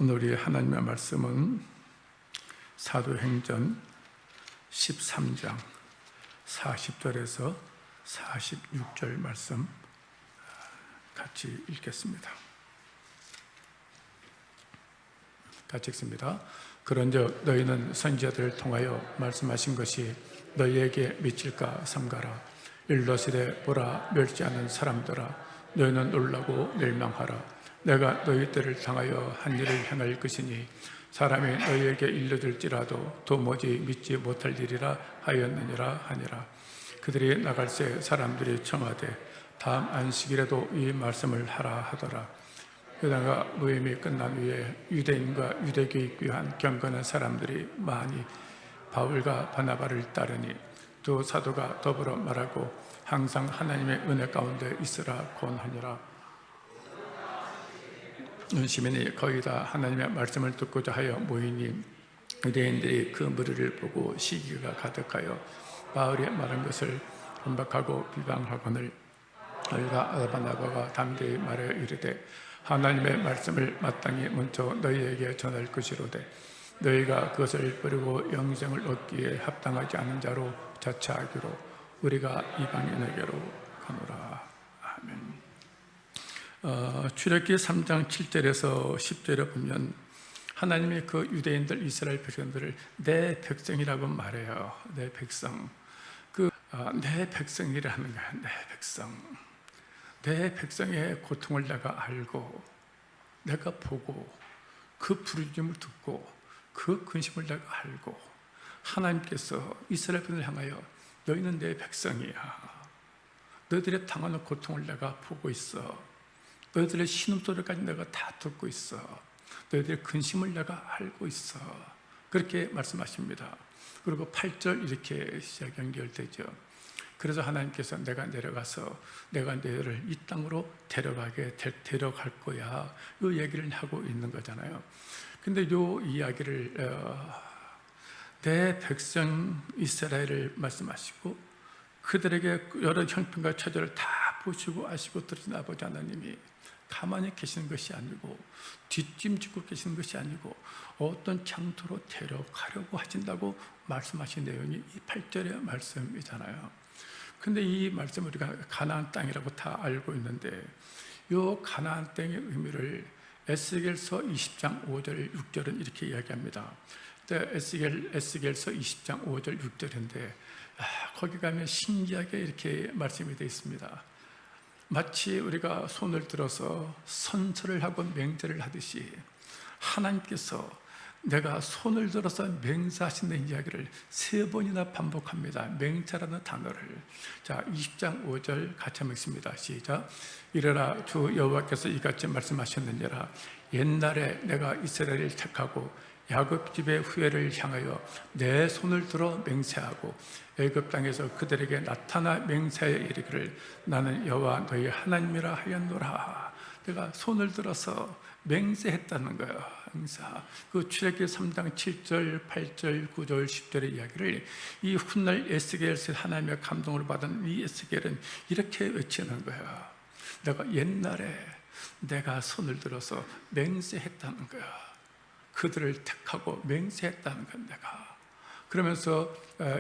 오늘 우리 하나님의 말씀은 사도행전 13장 40절에서 46절 말씀 같이 읽겠습니다. 같이 읽습니다. 그런즉 너희는 선지자들을 통하여 말씀하신 것이 너희에게 미칠까 삼가라. 일러시되 보라, 멸시하는 사람들아, 너희는 놀라고 멸망하라. 내가 너희들을 향하여 한 일을 행할 것이니 사람이 너희에게 일러줄지라도 도무지 믿지 못할 일이라 하였느니라 하니라. 그들이 나갈새 사람들이 청하되 다음 안식일에도 이 말씀을 하라 하더라. 그러다가 모임이 끝난 후에 유대인과 유대교에 귀한 경건한 사람들이 많이 바울과 바나바를 따르니 두 사도가 더불어 말하고 항상 하나님의 은혜 가운데 있으라 권하니라. 시민이 거의 다 하나님의 말씀을 듣고자 하여 모이니 유대인들이 그 무리를 보고 시기가 가득하여 바울이 말한 것을 반박하고 비방하거늘 너희가 바나바가 담대히 말하여 이르되 하나님의 말씀을 마땅히 먼저 너희에게 전할 것이로되 너희가 그것을 버리고 영생을 얻기에 합당하지 않은 자로 자처하기로 우리가 이방인에게로 가노라. 아멘. 출애굽기 3장 7절에서 10절에 보면 하나님이 그 유대인들 이스라엘 백성들을 내 백성이라고 말해요. 내 백성. 내 백성이라는 거야. 내 백성. 내 백성의 고통을 내가 알고 내가 보고 그 부르짖음을 듣고 그 근심을 내가 알고 하나님께서 이스라엘 백성을 향하여 너희는 내 백성이야. 너희들의 당하는 고통을 내가 보고 있어. 너희들의 신음소리까지 내가 다 듣고 있어. 너희들의 근심을 내가 알고 있어. 그렇게 말씀하십니다. 그리고 8절 이렇게 시작 연결되죠. 그래서 하나님께서 내가 내려가서 내가 너희를 이 땅으로 데려갈 거야. 이 얘기를 하고 있는 거잖아요. 근데 이 이야기를 내 백성 이스라엘을 말씀하시고 그들에게 여러 형편과 처절을 다 보시고 아시고 들으신 아버지 하나님이 가만히 계시는 것이 아니고 뒷짐지고 계시는 것이 아니고 어떤 장소로 데려가려고 하신다고 말씀하신 내용이 이 8절의 말씀이잖아요. 근데 이 말씀 우리가 가나안 땅이라고 다 알고 있는데 이 가나안 땅의 의미를 에스겔서 20장 5절 6절은 이렇게 이야기합니다. 에스겔서 20장 5절 6절인데 거기 가면 신기하게 이렇게 말씀이 되어 있습니다. 마치 우리가 손을 들어서 선서를 하고 맹세를 하듯이 하나님께서 내가 손을 들어서 맹세하신다는 이야기를 3번이나 반복합니다. 맹세라는 단어를. 자, 20장 5절 같이 한번 읽습니다. 시작. 이르라 주 여호와께서 이같이 말씀하셨느니라. 옛날에 내가 이스라엘을 택하고 야곱 집의 후예를 향하여 내 손을 들어 맹세하고 애굽 땅에서 그들에게 나타나 맹세하여 이르기를 나는 여호와 너희 하나님이라 하였노라. 내가 손을 들어서 맹세했다는 거예요. 항상 그 출애굽기 3장 7절, 8절, 9절, 10절의 이야기를 이 훗날 에스겔에서 하나님의 감동을 받은 이 에스겔은 이렇게 외치는 거야. 내가 옛날에 내가 손을 들어서 맹세했다는 거야. 그들을 택하고 맹세했다는 건 내가. 그러면서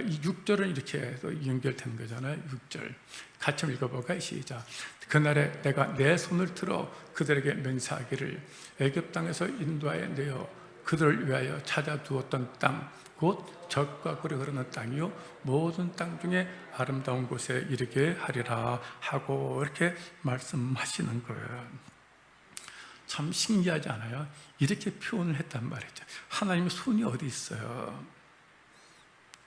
이 6절은 이렇게 연결되는 거잖아요. 6절 같이 읽어볼까요? 시작. 그날에 내가 내 손을 들어 그들에게 맹세하기를 애굽 땅에서 인도하여 내어 그들을 위하여 찾아두었던 땅 곧 젖과 꿀이 흐르는 땅이요 모든 땅 중에 아름다운 곳에 이르게 하리라 하고 이렇게 말씀하시는 거예요. 참 신기하지 않아요? 이렇게 표현을 했단 말이죠. 하나님의 손이 어디 있어요?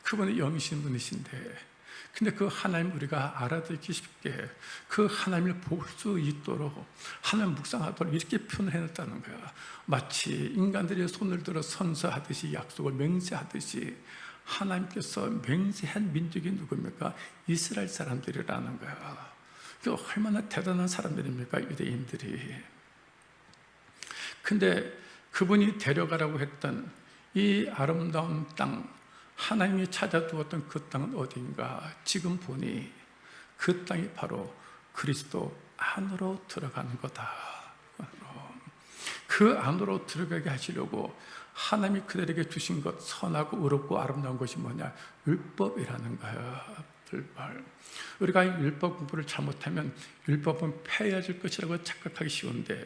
그분이 영이신 분이신데 근데 그 하나님 우리가 알아듣기 쉽게 그 하나님을 볼 수 있도록 하나님 묵상하도록 이렇게 표현을 해놨다는 거야. 마치 인간들이 손을 들어 선서하듯이 약속을 맹세하듯이 하나님께서 맹세한 민족이 누굽니까? 이스라엘 사람들이라는 거야. 그 얼마나 대단한 사람들입니까? 유대인들이. 근데 그분이 데려가라고 했던 이 아름다운 땅, 하나님이 찾아두었던 그 땅은 어딘가? 지금 보니 그 땅이 바로 그리스도 안으로 들어가는 거다. 그 안으로 들어가게 하시려고 하나님이 그들에게 주신 것, 선하고 의롭고 아름다운 것이 뭐냐? 율법이라는 거야. 율법. 우리가 율법 공부를 잘못하면 율법은 폐해질 것이라고 착각하기 쉬운데,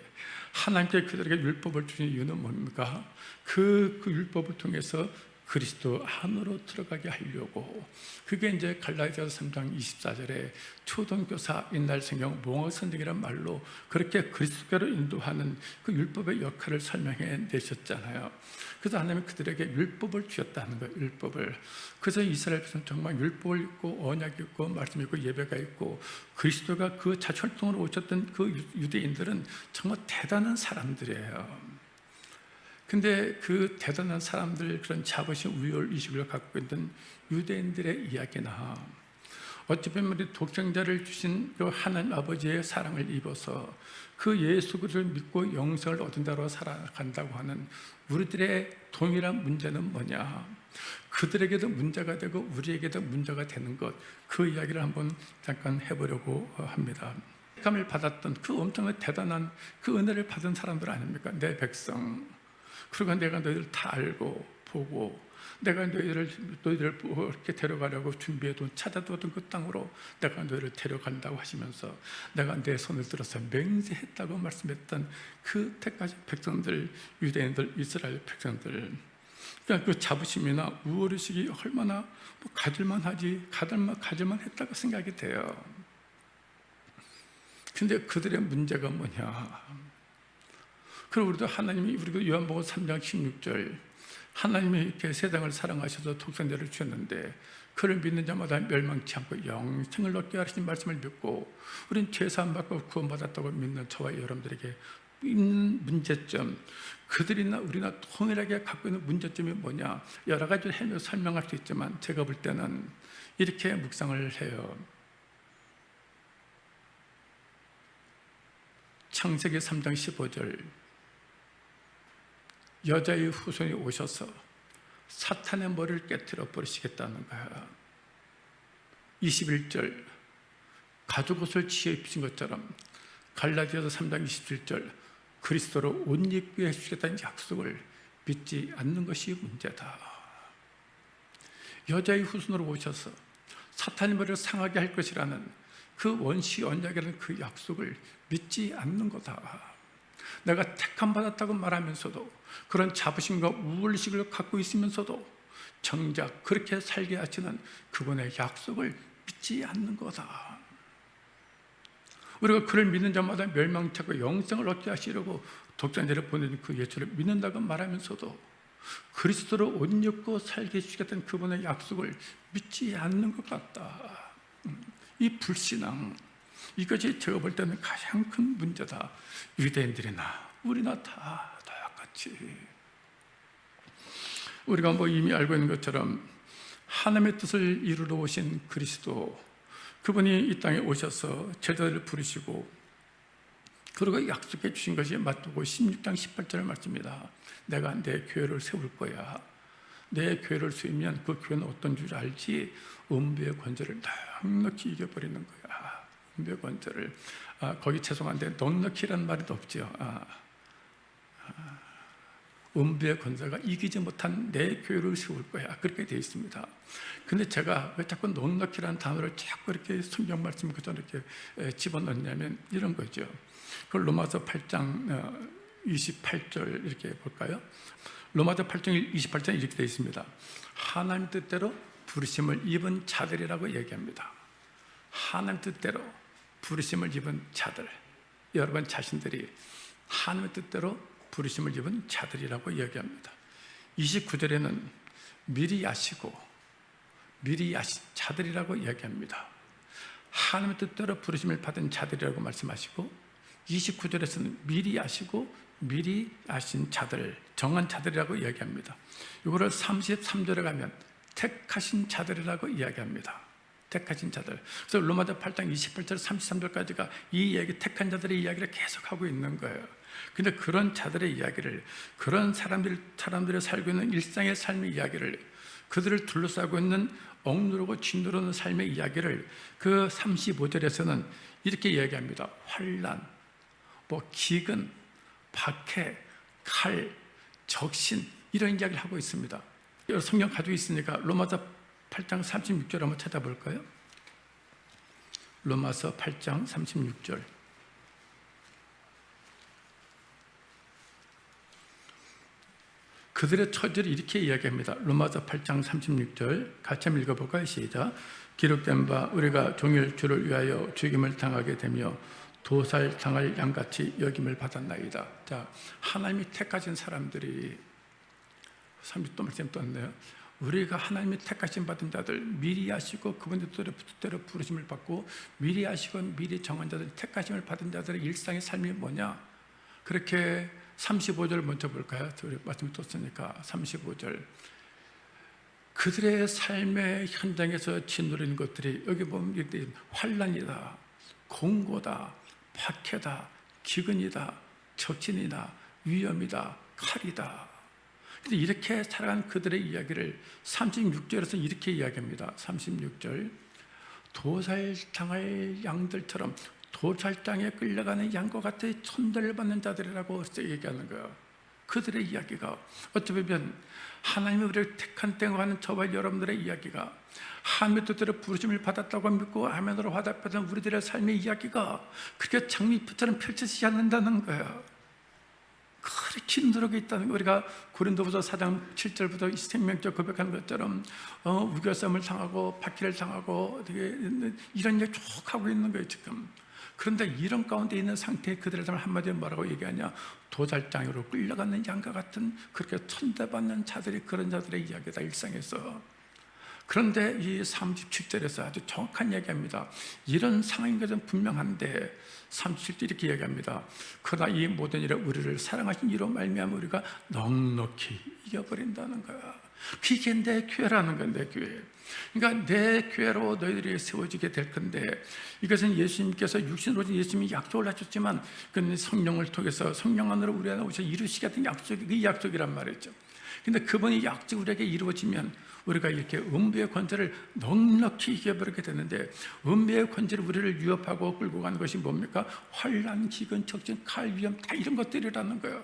하나님께 그들에게 율법을 주신 이유는 뭡니까? 그 율법을 통해서 그리스도 안으로 들어가게 하려고. 그게 이제 갈라디아서 3장 24절에 초등교사, 옛날 성경 몽어 선생이란 말로 그렇게 그리스도께로 인도하는 그 율법의 역할을 설명해 내셨잖아요. 그래서 하나님이 그들에게 율법을 주셨다는 거예요. 율법을. 그래서 이스라엘 백성은 정말 율법을 있고 언약이 있고 말씀이 있고 예배가 있고, 그리스도가 그 자철동으로 오셨던 그 유대인들은 정말 대단한 사람들이에요. 근데 그 대단한 사람들, 그런 자부심, 우열 의식을 갖고 있는 유대인들의 이야기나, 어찌 보면 우리 독생자를 주신 그 하나님 아버지의 사랑을 입어서 그 예수 그리스도를 믿고 영생을 얻은다고 살아간다고 하는 우리들의 동일한 문제는 뭐냐? 그들에게도 문제가 되고 우리에게도 문제가 되는 것, 그 이야기를 한번 잠깐 해보려고 합니다. 감을 받았던 그 엄청난 대단한 그 은혜를 받은 사람들 아닙니까? 내 백성. 그러니까 내가 너희들 다 알고 보고, 내가 너희들을 이렇게 데려가려고 준비해둔, 찾아두던 그 땅으로 내가 너희를 데려간다고 하시면서 내가 내 손을 들어서 맹세했다고 말씀했던 그 택하신 백성들, 유대인들, 이스라엘 백성들, 그러니까 그 자부심이나 우월의식이 얼마나 가질만하지, 가질만 했다고 생각이 돼요. 근데 그들의 문제가 뭐냐? 그리고 우리도 하나님이, 우리도 요한복음 3장 16절, 하나님이 이렇게 세상을 사랑하셔서 독생자를 주셨는데 그를 믿는 자마다 멸망치 않고 영생을 얻게 하시는 말씀을 믿고, 우리는 죄사함 받고 구원받았다고 믿는 저와 여러분들에게 있는 문제점, 그들이나 우리나 통일하게 갖고 있는 문제점이 뭐냐? 여러 가지를 해며 설명할 수 있지만 제가 볼 때는 이렇게 묵상을 해요. 창세기 3장 15절, 여자의 후손이 오셔서 사탄의 머리를 깨뜨려 버리시겠다는 거야. 21절, 가죽 옷을 지어 입히신 것처럼 갈라디아서 3장 27절, 그리스도로 옷 입게 해주시겠다는 약속을 믿지 않는 것이 문제다. 여자의 후손으로 오셔서 사탄의 머리를 상하게 할 것이라는 그 원시 언약이라는 그 약속을 믿지 않는 거다. 내가 택함 받았다고 말하면서도, 그런 자부심과 우월의식을 갖고 있으면서도 정작 그렇게 살게 하시는 그분의 약속을 믿지 않는 거다. 우리가 그를 믿는 자마다 멸망치고 영생을 얻게 하시려고 독생자를 보내준 그 예수를 믿는다고 말하면서도 그리스도로 옷 입고 살게 해주시겠다는 그분의 약속을 믿지 않는 것 같다. 이 불신앙, 이것이 제가 볼 때는 가장 큰 문제다. 유대인들이나 우리나 다 같이. 우리가 이미 알고 있는 것처럼 하나님의 뜻을 이루러 오신 그리스도, 그분이 이 땅에 오셔서 제자들을 부르시고 그리고 약속해 주신 것이 마태복음 16장 18절 말씀입니다. 내가 내 교회를 세울 거야. 내 교회를 세우면 그 교회는 어떤 줄 알지? 음부의 권세를 넉넉히 이겨버리는 거야. 음부의 권세를. 거기 죄송한데 넉넉히라는 말이 없죠. 음부의 권세가 이기지 못한 내 교회를 세울 거야. 그렇게 되어 있습니다. 근데 제가 왜 자꾸 넉넉히라는 단어를 자꾸 이렇게 성경 말씀 그대로 이렇게 집어넣냐면 이런 거죠. 그 로마서 8장 28절 이렇게 볼까요? 로마서 8장 28절 이렇게 되어 있습니다. 하나님 뜻대로 부르심을 입은 자들이라고 얘기합니다. 하나님 뜻대로 부르심을 입은 자들, 여러분 자신들이 하나님의 뜻대로 부르심을 입은 자들이라고 이야기합니다. 29절에는 미리 아시고 미리 아신 자들이라고 이야기합니다. 하나님의 뜻대로 부르심을 받은 자들이라고 말씀하시고, 29절에서는 미리 아시고 미리 아신 자들, 정한 자들이라고 이야기합니다. 이거를 33절에 가면 택하신 자들이라고 이야기합니다. 택하신 자들. 그래서 로마서 8장 28절 33절까지가 이 얘기, 택한 자들의 이야기를 계속하고 있는 거예요. 근데 그런 자들의 이야기를, 그런 사람들이 살고 있는 일상의 삶의 이야기를, 그들을 둘러싸고 있는 억누르고 짓누르는 삶의 이야기를 그 35절에서는 이렇게 이야기합니다. 환난, 기근, 박해, 칼, 적신 이런 이야기를 하고 있습니다. 성경 가지고 있으니까 로마서 8장 36절 한번 찾아볼까요? 로마서 8장 36절. 그들의 처지를 이렇게 이야기합니다. 로마서 8장 36절 같이 한번 읽어볼까요? 시작. 기록된 바 우리가 종일 주를 위하여 죽임을 당하게 되며 도살 당할 양같이 여김을 받았나이다. 자, 하나님이 택하신 사람들이 30도 말씀 떴네요. 우리가 하나님이 택하신 받은 자들 미리 아시고 그분의 뜻대로 부르심을 받고 미리 아시고 미리 정한 자들 택하심을 받은 자들의 일상의 삶이 뭐냐? 그렇게 35절 먼저 볼까요? 우리 말씀 떴으니까 35절. 그들의 삶의 현장에서 짓누리는 것들이 여기 보면 환난이다, 공고다, 박해다, 기근이다, 적진이다, 위험이다, 칼이다. 근데 이렇게 살아간 그들의 이야기를 36절에서 이렇게 이야기합니다. 36절. 도살당할 양들처럼 도살장에 끌려가는 양과 같이 천대를 받는 자들이라고 얘기하는 거예요. 그들의 이야기가 어찌 보면 하나님이 우리를 택한 때와 하는 저와 여러분들의 이야기가 하나님의 뜻대로 부르심을 받았다고 믿고 아멘으로 화답하던 우리들의 삶의 이야기가 그렇게 장미꽃처럼 펼쳐지지 않는다는 거예요. 그렇게 힘들게 있다는 거. 우리가 고린도후서 4장 7절부터 이 생명적 고백하는 것처럼 우겨쌈을 당하고 박해를 당하고 이런 얘기 쭉 하고 있는 거예요 지금. 그런데 이런 가운데 있는 상태에 그들의 삶을 한마디로 뭐라고 얘기하냐? 도살장으로 끌려가는 양과 같은 그렇게 천대받는 자들이 그런 자들의 이야기다 일상에서. 그런데 이 37절에서 아주 정확한 이야기합니다. 이런 상황인 것은 분명한데 37절 이렇게 이야기합니다. 그러나 이 모든 일에 우리를 사랑하신 이로 말미암아 우리가 넉넉히 이겨버린다는 거야. 그게 내 교회라는 거야. 내 교회. 그러니까 내 교회로 너희들이 세워지게 될 건데 이것은 예수님께서 육신으로 오신 예수님이 약속을 하셨지만 그는 성령을 통해서 성령 안으로 우리 안에 오셔서 이루시겠다는 약속이 그 약속이란 말이죠. 근데 그분이 약속 우리에게 이루어지면 우리가 이렇게 음부의 권세를 넉넉히 이겨버리게 되는데 음부의 권세를 우리를 위협하고 끌고 가는 것이 뭡니까? 환난, 기근, 적진, 칼, 위험 다 이런 것들이라는 거예요.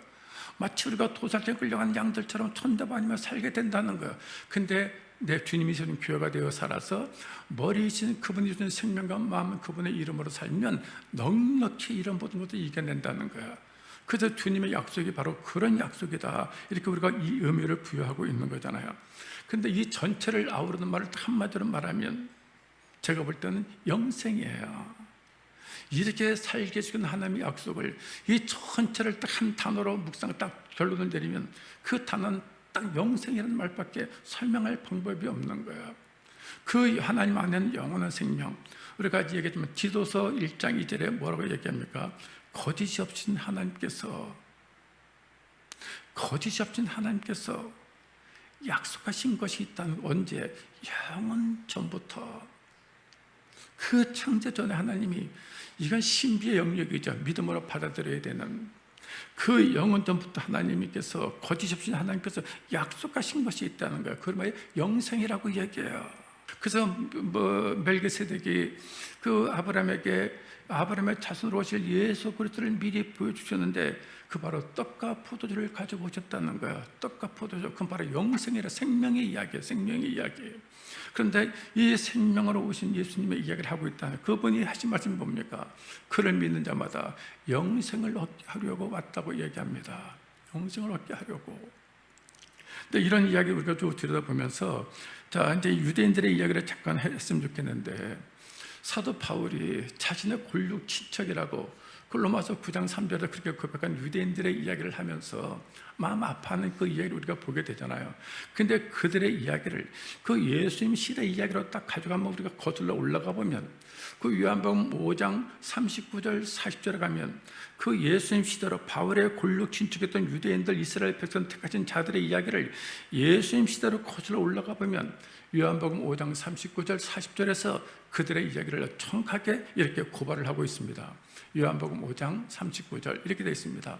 마치 우리가 도살장에 끌려가는 양들처럼 천대받으며 살게 된다는 거예요. 근데 내 주님이 주신 교회가 되어 살아서 머리이신 그분이 주신 생명과 마음은 그분의 이름으로 살면 넉넉히 이런 모든 것을 이겨낸다는 거야. 그래서 주님의 약속이 바로 그런 약속이다. 이렇게 우리가 이 의미를 부여하고 있는 거잖아요. 근데 이 전체를 아우르는 말을 한마디로 말하면 제가 볼 때는 영생이에요. 이렇게 살게 해주는 하나님의 약속을 이 전체를 딱 한 단어로 묵상 딱 결론을 내리면 그 단어는 딱 영생이라는 말밖에 설명할 방법이 없는 거예요. 그 하나님 안에는 영원한 생명. 우리가 얘기했지만 디도서 1장 2절에 뭐라고 얘기합니까? 거짓이 없으신 하나님께서 약속하신 것이 있다는 언제? 영원 전부터. 그 창조전에 하나님이 이건 신비의 영역이죠. 믿음으로 받아들여야 되는 그 영원 전부터 하나님께서 거짓 없이 하나님께서 약속하신 것이 있다는 거예요. 그걸 말이 영생이라고 얘기해요. 그래서 멜기세덱이 그 아브라함의 자손으로 오실 예수 그리스도를 미리 보여주셨는데 그 바로 떡과 포도주를 가지고 오셨다는 거예요. 떡과 포도주, 그건 바로 영생이라 생명의 이야기예요. 생명의 이야기예요. 그런데 이 생명으로 오신 예수님의 이야기를 하고 있다는 그분이 하신 말씀이 뭡니까? 그를 믿는 자마다 영생을 얻게 하려고 왔다고 얘기합니다. 영생을 얻게 하려고. 근데 이런 이야기 우리가 좀 들여다보면서 자, 이제 유대인들의 이야기를 잠깐 했으면 좋겠는데 사도 바울이 자신의 골육 친척이라고 로마서 9장 3절에 그렇게 고백한 유대인들의 이야기를 하면서 마음 아파하는 그 이야기를 우리가 보게 되잖아요. 근데 그들의 이야기를 그 예수님 시대 이야기로 딱 가져가면 우리가 거슬러 올라가 보면 그 요한복음 5장 39절 40절에 가면 그 예수님 시대로 바울의 골육 친척했던 유대인들 이스라엘 백성 택하신 자들의 이야기를 예수님 시대로 거슬러 올라가 보면 요한복음 5장 39절 40절에서 그들의 이야기를 정확하게 이렇게 고발을 하고 있습니다. 요한복음 5장 39절 이렇게 되어 있습니다.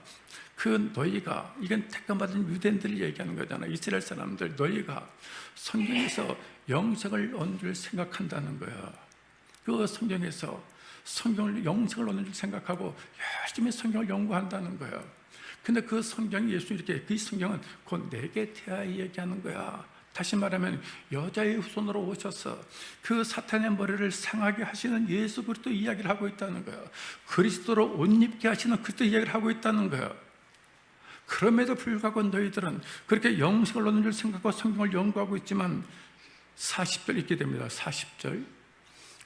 그 너희가, 이건 택함받은 유대인들을 얘기하는 거잖아요. 이스라엘 사람들, 너희가 성경에서 영생을 얻는 줄 생각한다는 거예요. 그 성경에서 영생을 얻는 줄 생각하고 열심히 성경을 연구한다는 거예요. 근데 그 성경이 예수 이렇게, 그 성경은 곧 내게 대하여 얘기하는 거야. 다시 말하면 여자의 후손으로 오셔서 그 사탄의 머리를 상하게 하시는 예수 그리스도 이야기를 하고 있다는 거야. 그리스도로 옷 입게 하시는 그리스도 이야기를 하고 있다는 거야. 그럼에도 불구하고 너희들은 그렇게 영생을 얻는 줄 생각하고 성경을 연구하고 있지만 40절 읽게 됩니다. 40절.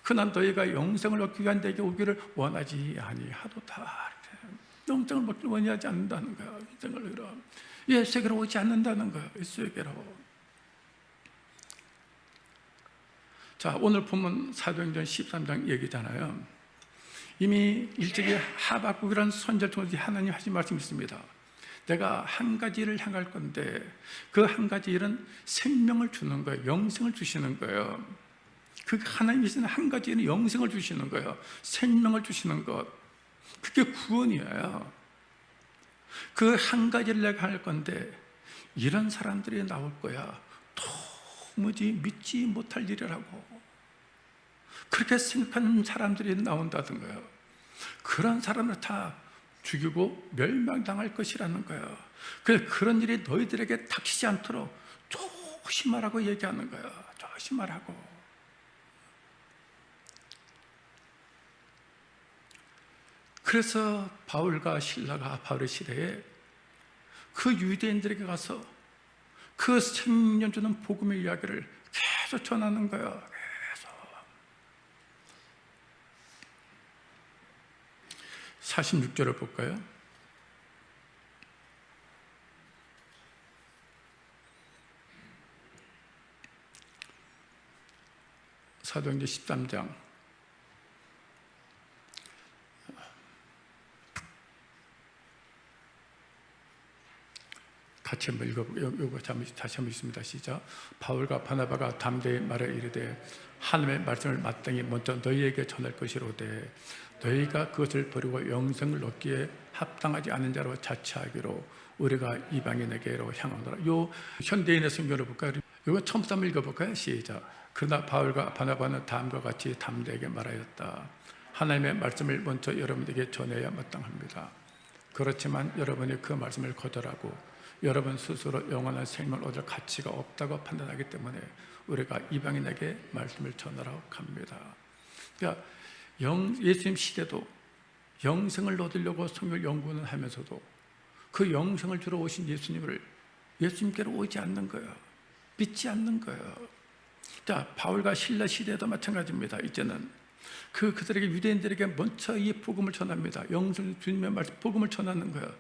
그난 너희가 영생을 얻기 위한 내게 오기를 원하지 아니하도다. 영생을 얻기 원하지 않는다는 거야. 영생을 예수에게로 오지 않는다는 거야. 예수에게로. 자, 오늘 본문 사도행전 13장 얘기잖아요. 이미 일찍이 하박국이라는 선지자를 통해서 하나님 하신 말씀이 있습니다. 내가 한 가지 일을 향할 건데 그 한 가지 일은 생명을 주는 거예요. 영생을 주시는 거예요. 그 하나님이 주시는 한 가지 일은 영생을 주시는 거예요. 생명을 주시는 것. 그게 구원이에요. 그 한 가지를 내가 할 건데 이런 사람들이 나올 거야. 도무지 믿지 못할 일이라고. 그렇게 생각하는 사람들이 나온다는 거예요. 그런 사람을 다 죽이고 멸망당할 것이라는 거예요. 그런 일이 너희들에게 닥치지 않도록 조심하라고 얘기하는 거예요. 조심하라고. 그래서 바울과 실라가 바울의 시대에 그 유대인들에게 가서 그 생명 주는 복음의 이야기를 계속 전하는 거예요. 계속. 46절을 볼까요? 사도행전 13장 같이 한번 읽어보고 다시 한번 읽습니다. 시작. 바울과 바나바가 담대히 말해 이르되 하나님의 말씀을 마땅히 먼저 너희에게 전할 것이로되 너희가 그것을 버리고 영생을 얻기에 합당하지 않은 자로 자처하기로 우리가 이방인에게로 향하노라. 요 현대인의 성경을 볼까요? 이거 처음부터 한번 읽어볼까요? 시작. 그러나 바울과 바나바는 다음과 같이 담대하게 말하였다. 하나님의 말씀을 먼저 여러분에게 전해야 마땅합니다. 그렇지만 여러분이 그 말씀을 거절하고 여러분 스스로 영원한 생명을 얻을 가치가 없다고 판단하기 때문에 우리가 이방인에게 말씀을 전하라고 합니다. 그러니까 예수님 시대도 영생을 얻으려고 성경 연구는 하면서도 그 영생을 주러 오신 예수님께로 오지 않는 거예요. 믿지 않는 거예요. 자, 바울과 실라 시대도 마찬가지입니다. 이제는 그들에게 유대인들에게 먼저 이 복음을 전합니다. 영생 주님의 말씀 복음을 전하는 거예요.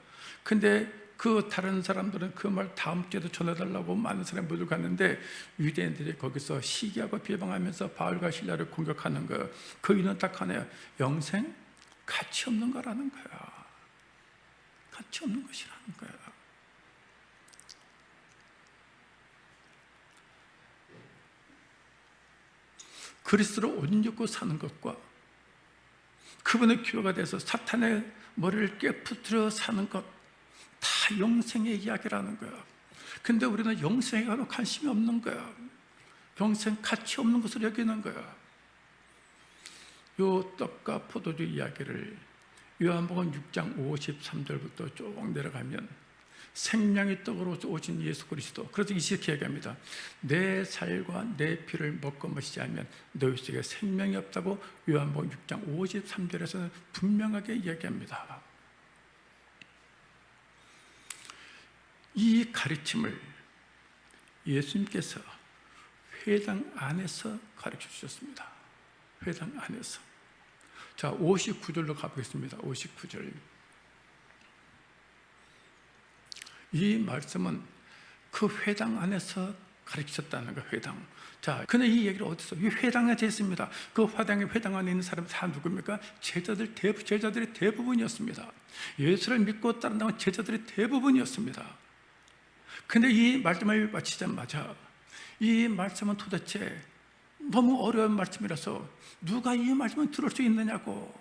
근데 그 다른 사람들은 그 말 다음 주에도 전해달라고 많은 사람이 모두 갔는데 유대인들이 거기서 시기하고 비방하면서 바울과 실라를 공격하는 거예요. 그 이유는 딱 하나예요. 영생 가치 없는 거라는 거야. 가치 없는 것이라는 거야. 그리스도로 옷 입고 사는 것과 그분의 교회가 돼서 사탄의 머리를 깨부트려 사는 것, 다 영생의 이야기라는 거야. 근데 우리는 영생에 관심이 없는 거야. 영생 가치 없는 것을 여기는 거야. 요 떡과 포도주 이야기를 요한복음 6장 53절부터 쭉 내려가면 생명의 떡으로 오신 예수 그리스도, 그래서 이렇게 얘기합니다. 내 살과 내 피를 먹고 마시지 않으면 너희 속에 생명이 없다고 요한복음 6장 53절에서는 분명하게 이야기합니다. 이 가르침을 예수님께서 회당 안에서 가르쳐 주셨습니다. 회당 안에서. 자, 59절로 가보겠습니다. 59절. 이 말씀은 그 회당 안에서 가르치셨다는 거예요. 회당. 자, 근데 이 얘기를 어디서? 이 회당에 됐습니다. 그 회당 안에 있는 사람이 다 누굽니까? 제자들이 대부분이었습니다. 예수를 믿고 따른다는 제자들이 대부분이었습니다. 근데 이 말씀을 마치자마자 이 말씀은 도대체 너무 어려운 말씀이라서 누가 이 말씀을 들을 수 있느냐고.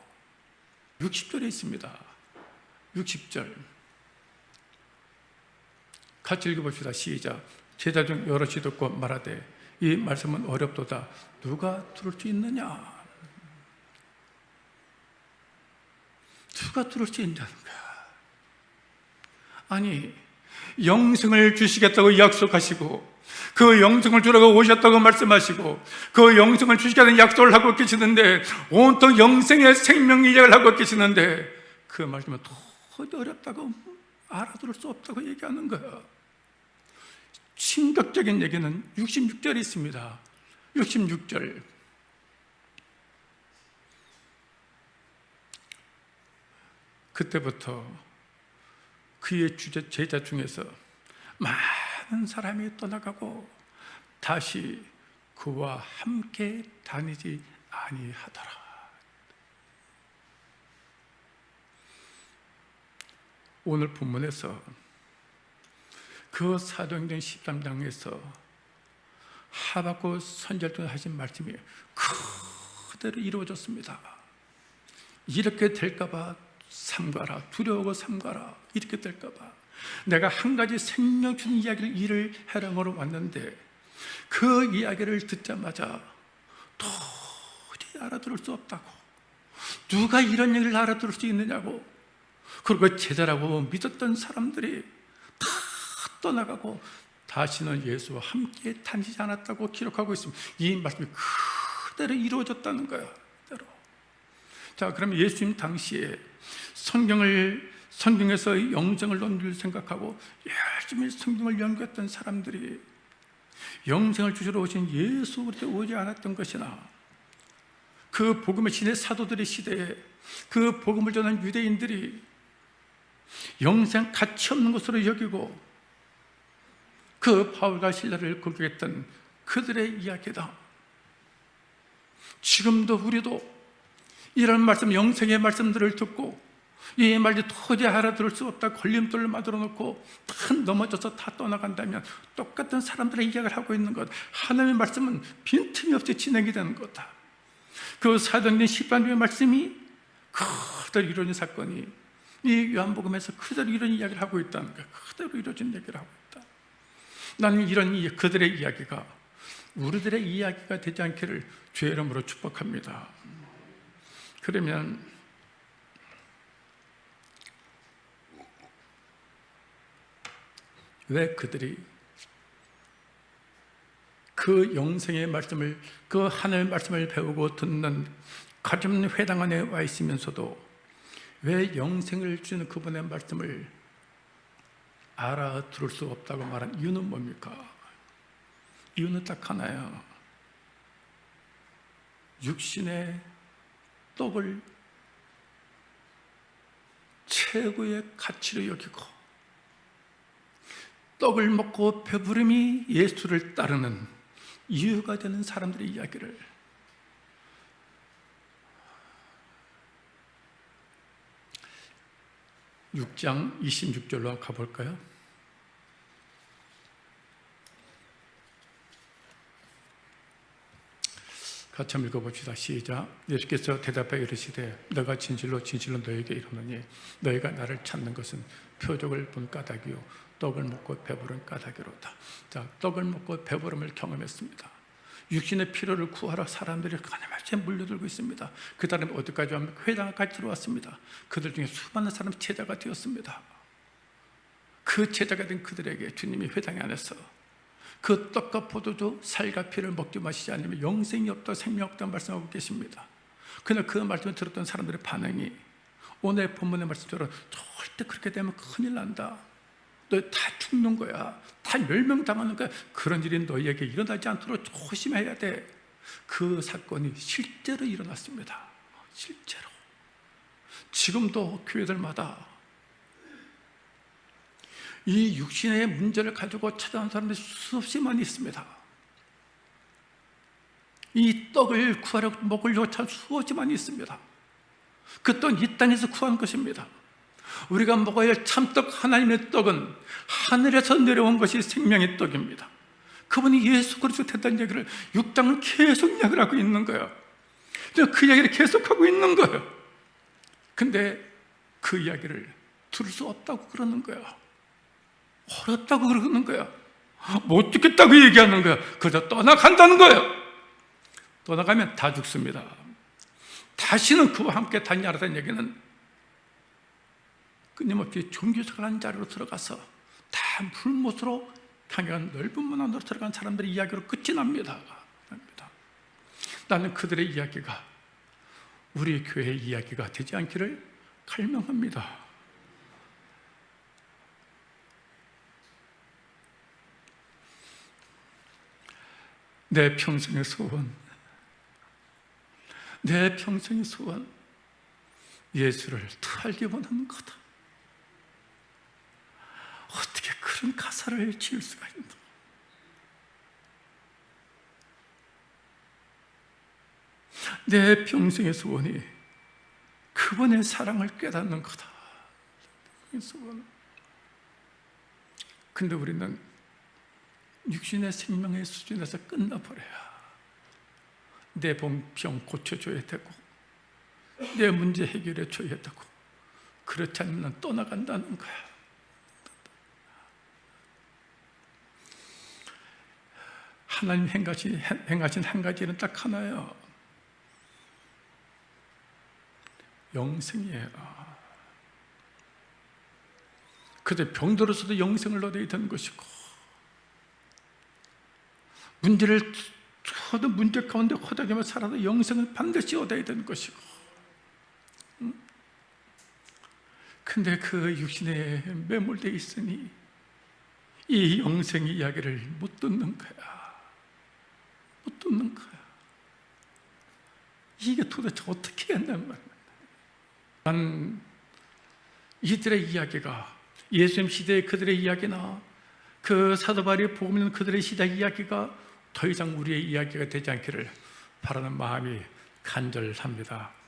60절에 있습니다. 60절 같이 읽어봅시다. 시작. 제자 중 여럿이 듣고 말하되 이 말씀은 어렵도다. 누가 들을 수 있느냐? 누가 들을 수 있냐는 거야. 아니, 영생을 주시겠다고 약속하시고 그 영생을 주라고 오셨다고 말씀하시고 그 영생을 주시겠다는 약속을 하고 계시는데, 온통 영생의 생명 이야기를 하고 계시는데 그 말씀은 도저히 어렵다고, 알아들을 수 없다고 얘기하는 거야. 충격적인 얘기는 66절에 있습니다. 66절. 그때부터 그의 제자 중에서 많은 사람이 떠나가고 다시 그와 함께 다니지 아니하더라. 오늘 본문에서 그 사도행전 13장에서 하박국 선지자가 하신 말씀이 그대로 이루어졌습니다. 이렇게 될까봐 삼가라, 두려워하고 삼가라, 이렇게 될까봐. 내가 한 가지 생명 주는 이야기를 일을 해랑으로 왔는데 그 이야기를 듣자마자 도저히 알아들을 수 없다고. 누가 이런 얘기를 알아들을 수 있느냐고. 그리고 제자라고 믿었던 사람들이 다 떠나가고 다시는 예수와 함께 다니지 않았다고 기록하고 있습니다. 이 말씀이 그대로 이루어졌다는 거야. 그대로. 자, 그럼 예수님 당시에 성경에서 영생을 논리를 생각하고 열심히 성경을 연구했던 사람들이 영생을 주시러 오신 예수 그리스도에 오지 않았던 것이나, 그 복음의 신의 사도들의 시대에 그 복음을 전한 유대인들이 영생 가치 없는 것으로 여기고 그 바울과 실라를 공격했던 그들의 이야기다. 지금도 우리도 이런 말씀, 영생의 말씀들을 듣고 이 말이 도저히 알아들을 수 없다 걸림돌을 만들어 놓고 다 넘어져서 다 떠나간다면 똑같은 사람들의 이야기를 하고 있는 것. 하나님의 말씀은 빈틈이 없이 진행이 되는 거다. 그 사도행전 13장의 말씀이 그대로 이루어진 사건이 이 요한복음에서 그대로 이런 이야기를 하고 있다는 거야. 그대로 이루어진 얘기를 하고 있다. 나는 이런 그들의 이야기가 우리들의 이야기가 되지 않기를 주의 이름으로 축복합니다. 그러면 왜 그들이 그 영생의 말씀을, 그 하늘의 말씀을 배우고 듣는 가점 회당 안에 와 있으면서도 왜 영생을 주는 그분의 말씀을 알아들을 수 없다고 말한 이유는 뭡니까? 이유는 딱 하나야. 육신의 떡을 최고의 가치로 여기고 떡을 먹고 배부름이 예수를 따르는 이유가 되는 사람들의 이야기를, 육 장 26절로 가볼까요? 같이 한번 읽어봅시다. 시작. 예수께서 대답하여 이르시되 너가 진실로 진실로 너에게 이르노니 너희가 나를 찾는 것은 표적을 본 까닭이요 떡을 먹고 배부른 까닭이로다. 자, 떡을 먹고 배부름을 경험했습니다. 육신의 필요를 구하러 사람들이 가나마치 물려들고 있습니다. 그 다음에 어디까지 하면 회당까지 들어왔습니다. 그들 중에 수많은 사람이 제자가 되었습니다. 그 제자가 된 그들에게 주님이 회당 안에서 그 떡과 포도주, 살과 피를 먹지 마시지 않으면 영생이 없다, 생명 없다 말씀하고 계십니다. 그러나 그 말씀을 들었던 사람들의 반응이 오늘 본문의 말씀처럼 절대 그렇게 되면 큰일 난다, 너 다 죽는 거야, 다 멸명당하는 거야, 그런 일이 너희에게 일어나지 않도록 조심해야 돼. 그 사건이 실제로 일어났습니다. 실제로. 지금도 교회들마다 이 육신의 문제를 가지고 찾아온 사람들이 수없이 많이 있습니다. 이 떡을 구하려 먹으려고 찾은 수없이 많이 있습니다. 그 떡은 이 땅에서 구한 것입니다. 우리가 먹어야 할 참떡, 하나님의 떡은 하늘에서 내려온 것이 생명의 떡입니다. 그분이 예수 그리스도 됐다는 얘기를 6장을 계속 이야기를 하고 있는 거예요. 그 이야기를 계속하고 있는 거예요. 근데 그 이야기를 들을 수 없다고 그러는 거예요. 어렵다고 그러는 거야. 못 듣겠다고 얘기하는 거야. 그저 떠나간다는 거예요. 떠나가면 다 죽습니다. 다시는 그와 함께 다니라는 얘기는 끊임없이 종교생활하는 자리로 들어가서 다 불못으로 강한 넓은 문 안으로 들어간 사람들의 이야기로 끝이 납니다. 나는 그들의 이야기가 우리 교회의 이야기가 되지 않기를 갈망합니다. 내 평생의 소원, 내 평생의 소원, 예수를 더 알게 원하는 거다. 어떻게 그런 가사를 지을 수가 있나? 내 평생의 소원이 그분의 사랑을 깨닫는 거다. 소원. 근데 우리는 육신의 생명의 수준에서 끝나버려야 내 병 고쳐줘야 되고 내 문제 해결해 줘야 되고, 그렇지 않으면 떠나간다는 거야. 하나님 행하신 한 가지는 딱 하나예요. 영생이에요. 그저 병들어서도 영생을 얻어야 되는 것이고, 문제를 저도 문제 가운데 허덕이며 살아도 영생을 반드시 얻어야 되는 것이고, 근데 그 육신에 매몰되어 있으니 이 영생 이야기를 못 듣는 거야. 못 듣는 거야. 이게 도대체 어떻게 했냔 말이야. 난 이들의 이야기가, 예수님 시대의 그들의 이야기나 그 사도 바울이 복음 있는 그들의 시대 이야기가 더 이상 우리의 이야기가 되지 않기를 바라는 마음이 간절합니다.